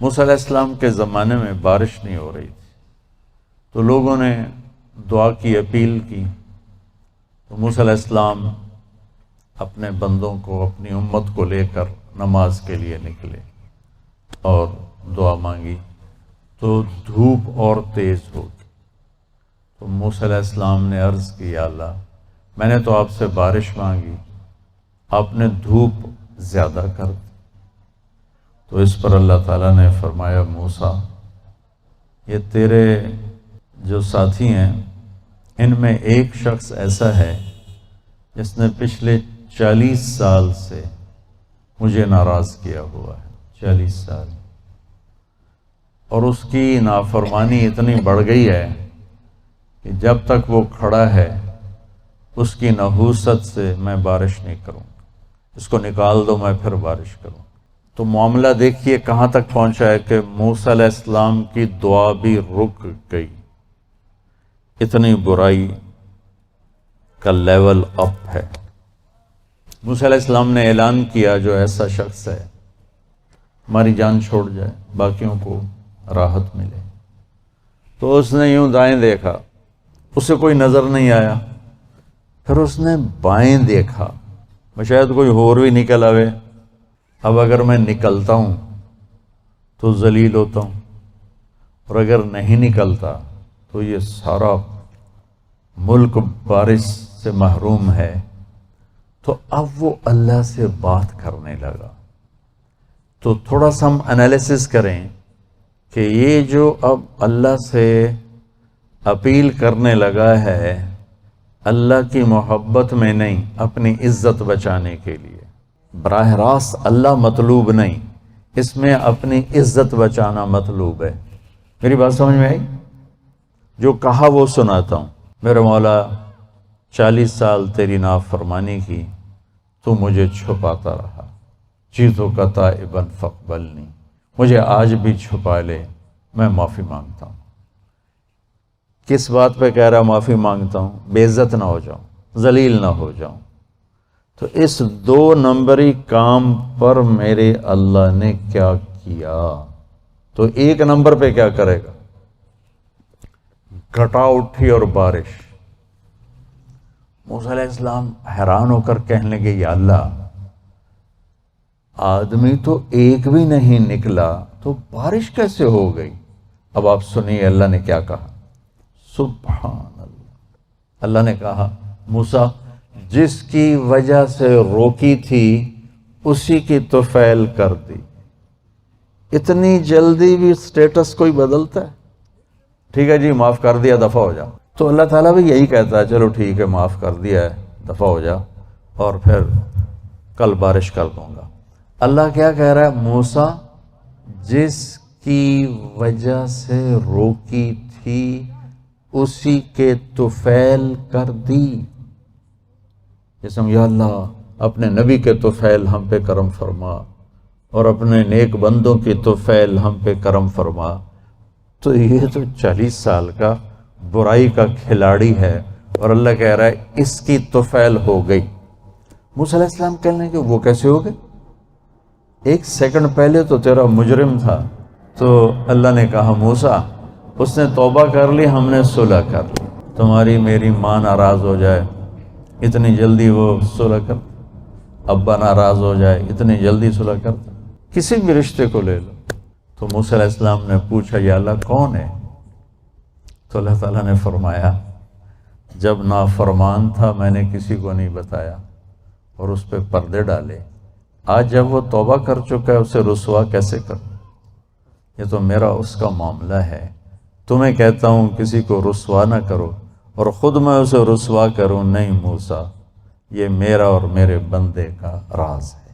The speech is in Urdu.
موسیٰ علیہ السلام کے زمانے میں بارش نہیں ہو رہی تھی، تو لوگوں نے دعا کی، اپیل کی، تو موسیٰ علیہ السلام اپنے بندوں کو، اپنی امت کو لے کر نماز کے لیے نکلے اور دعا مانگی، تو دھوپ اور تیز ہو گئی۔ تو موسیٰ علیہ السلام نے عرض کی، یا اللہ، میں نے تو آپ سے بارش مانگی، آپ نے دھوپ زیادہ کر دی۔ تو اس پر اللہ تعالیٰ نے فرمایا، موسیٰ، یہ تیرے جو ساتھی ہیں ان میں ایک شخص ایسا ہے جس نے پچھلے 40 سال سے مجھے ناراض کیا ہوا ہے، 40 سال، اور اس کی نافرمانی اتنی بڑھ گئی ہے کہ جب تک وہ کھڑا ہے اس کی نحوست سے میں بارش نہیں کروں، اس کو نکال دو، میں پھر بارش کروں۔ تو معاملہ دیکھیے کہاں تک پہنچا ہے کہ موسیٰ علیہ السلام کی دعا بھی رک گئی، اتنی برائی کا لیول اپ ہے۔ موسیٰ علیہ السلام نے اعلان کیا، جو ایسا شخص ہے ہماری جان چھوڑ جائے، باقیوں کو راحت ملے۔ تو اس نے یوں دائیں دیکھا، اسے کوئی نظر نہیں آیا، پھر اس نے بائیں دیکھا، شاید کوئی اور بھی نکل آوے، اب اگر میں نکلتا ہوں تو ذلیل ہوتا ہوں، اور اگر نہیں نکلتا تو یہ سارا ملک بارش سے محروم ہے۔ تو اب وہ اللہ سے بات کرنے لگا۔ تو تھوڑا سا ہم انالیسس کریں کہ یہ جو اب اللہ سے اپیل کرنے لگا ہے، اللہ کی محبت میں نہیں، اپنی عزت بچانے کے لیے، براہ راست اللہ مطلوب نہیں، اس میں اپنی عزت بچانا مطلوب ہے۔ میری بات سمجھ میں آئی؟ جو کہا وہ سناتا ہوں، میرے مولا 40 سال تیری نافرمانی کی، تو مجھے چھپاتا رہا، چیزوں کا تائباً فاقبلنی، مجھے آج بھی چھپا لے، میں معافی مانگتا ہوں۔ کس بات پہ کہہ رہا معافی مانگتا ہوں؟ بے عزت نہ ہو جاؤں، ذلیل نہ ہو جاؤں۔ تو اس 2 نمبری کام پر میرے اللہ نے کیا کیا؟ تو 1 نمبر پہ کیا کرے گا؟ گھٹا اٹھی اور بارش۔ موسیٰ علیہ السلام حیران ہو کر کہنے لگے، یا اللہ، آدمی تو ایک بھی نہیں نکلا تو بارش کیسے ہو گئی؟ اب آپ سنیے اللہ نے کیا کہا۔ سبحان اللہ، اللہ نے کہا، موسیٰ، جس کی وجہ سے روکی تھی اسی کی طفیل کر دی۔ اتنی جلدی بھی سٹیٹس کوئی بدلتا ہے؟ ٹھیک ہے جی، معاف کر دیا، دفع ہو جا۔ تو اللہ تعالیٰ بھی یہی کہتا ہے، چلو ٹھیک ہے، معاف کر دیا ہے، دفع ہو جا، اور پھر کل بارش کر دوں گا۔ اللہ کیا کہہ رہا ہے؟ موسیٰ، جس کی وجہ سے روکی تھی اسی کے طفیل کر دی۔ جسم، یا اللہ، اپنے نبی کے طفیل ہم پہ کرم فرما، اور اپنے نیک بندوں کی طفیل ہم پہ کرم فرما۔ تو یہ تو 40 سال کا برائی کا کھلاڑی ہے، اور اللہ کہہ رہا ہے اس کی طفیل ہو گئی۔ موسیٰ علیہ السلام کہنے لگے، وہ کیسے ہو گئے؟ 1 سیکنڈ پہلے تو تیرا مجرم تھا۔ تو اللہ نے کہا، موسیٰ، اس نے توبہ کر لی، ہم نے صلح کر لی۔ تمہاری میری ماں ناراض ہو جائے، اتنی جلدی وہ صلح کر، ابا ناراض ہو جائے، اتنی جلدی صلح کرتا؟ کسی بھی رشتے کو لے لو۔ تو موسیٰ علیہ السلام نے پوچھا، یا اللہ، کون ہے؟ تو اللہ تعالیٰ نے فرمایا، جب نافرمان تھا میں نے کسی کو نہیں بتایا اور اس پہ پردے ڈالے، آج جب وہ توبہ کر چکا ہے اسے رسوا کیسے کروں؟ یہ تو میرا اس کا معاملہ ہے۔ تمہیں کہتا ہوں کسی کو رسوا نہ کرو، اور خود میں اسے رسوا کروں نہیں۔ موسیٰ، یہ میرا اور میرے بندے کا راز ہے۔